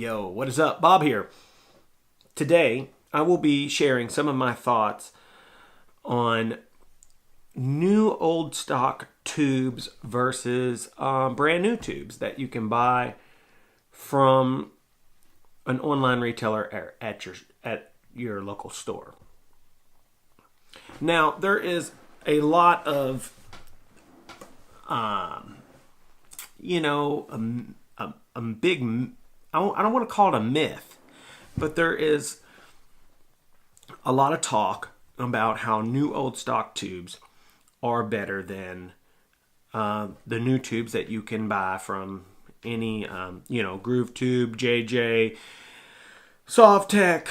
Yo, what is up? Bob here. Today, I will be sharing some of my thoughts on new old stock tubes versus brand new tubes that you can buy from an online retailer at your local store. Now, there is a lot of, a big, I don't want to call it a myth, but there is a lot of talk about how new old stock tubes are better than the new tubes that you can buy from any, Groove Tube, JJ, Softtech,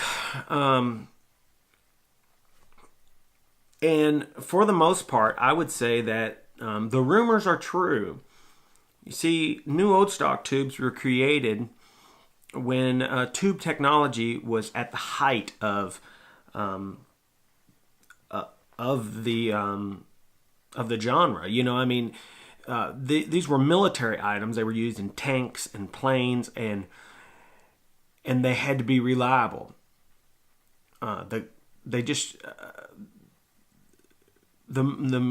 and for the most part, I would say that the rumors are true. You see, new old stock tubes were created when tube technology was at the height of the genre. These were military items. They were used in tanks and planes, and they had to be reliable. The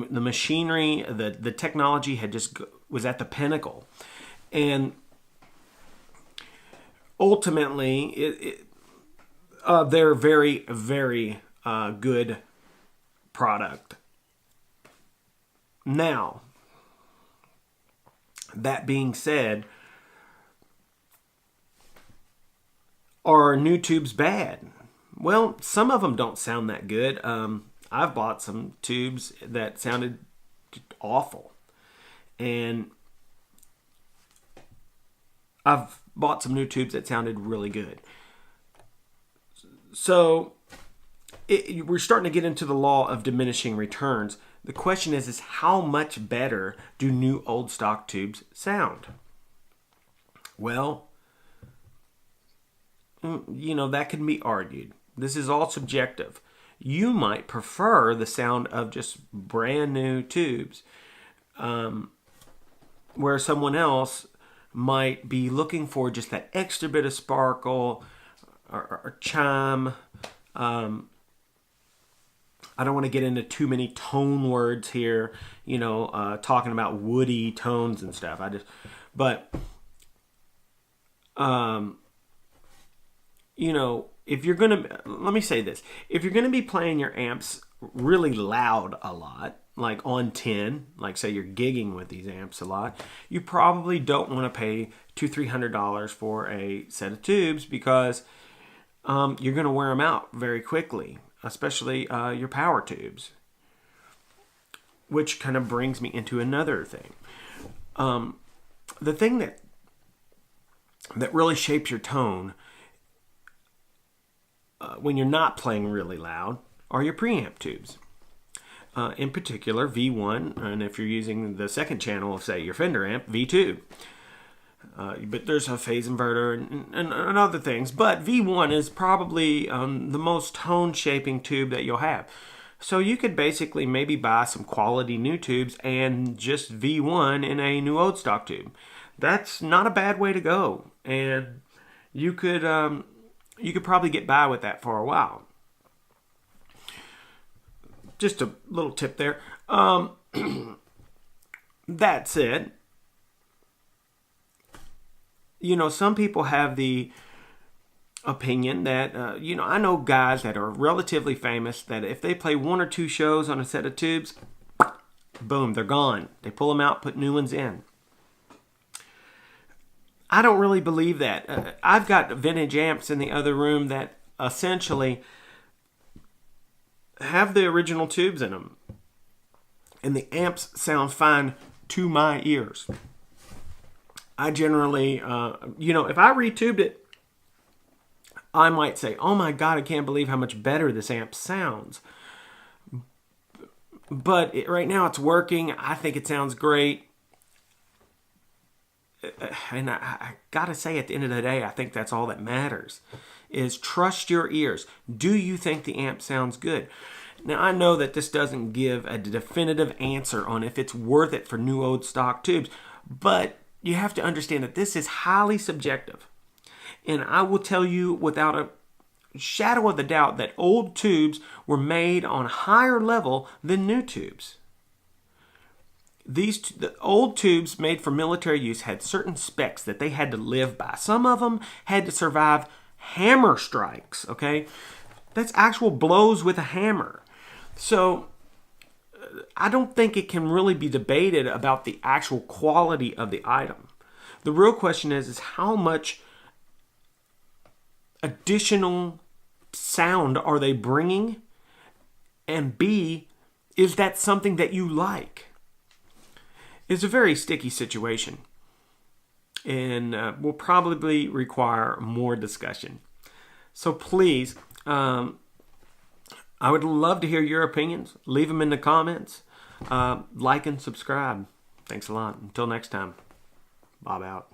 machinery, the technology was at the pinnacle, and ultimately, they're very, very good product. Now, that being said, are new tubes bad? Well, some of them don't sound that good. I've bought some tubes that sounded awful. And I've bought some new tubes that sounded really good. So we're starting to get into the law of diminishing returns. The question is how much better do new old stock tubes sound? Well, that can be argued. This is all subjective. You might prefer the sound of just brand new tubes, where someone else might be looking for just that extra bit of sparkle or chime. I don't want to get into too many tone words here, talking about woody tones and stuff. If you're going to, let me say this. If you're going to be playing your amps really loud a lot, like on 10, like say you're gigging with these amps a lot, you probably don't want to pay $200-300 for a set of tubes because you're going to wear them out very quickly, especially your power tubes. Which kind of brings me into another thing. The thing that really shapes your tone when you're not playing really loud are your preamp tubes. In particular, V1, and if you're using the second channel of, say, your Fender amp, V2. But there's a phase inverter and other things. But V1 is probably the most tone-shaping tube that you'll have. So you could basically maybe buy some quality new tubes and just V1 in a new old stock tube. That's not a bad way to go. And you could probably get by with that for a while. Just a little tip there. That said, some people have the opinion that, I know guys that are relatively famous that if they play 1 or 2 shows on a set of tubes, boom, they're gone. They pull them out, put new ones in. I don't really believe that. I've got vintage amps in the other room that essentially have the original tubes in them. And the amps sound fine to my ears. I generally, if I retubed it, I might say, oh my God, I can't believe how much better this amp sounds. But right now it's working. I think it sounds great. And I gotta say, at the end of the day, I think that's all that matters, is trust your ears. Do you think the amp sounds good? Now, I know that this doesn't give a definitive answer on if it's worth it for new old stock tubes, but you have to understand that this is highly subjective. And I will tell you without a shadow of the doubt that old tubes were made on a higher level than new tubes. The old tubes made for military use had certain specs that they had to live by. Some of them had to survive hammer strikes, okay? That's actual blows with a hammer. So I don't think it can really be debated about the actual quality of the item. The real question is how much additional sound are they bringing? And B, is that something that you like? It's a very sticky situation and will probably require more discussion. So please, I would love to hear your opinions. Leave them in the comments. Like and subscribe. Thanks a lot. Until next time, Bob out.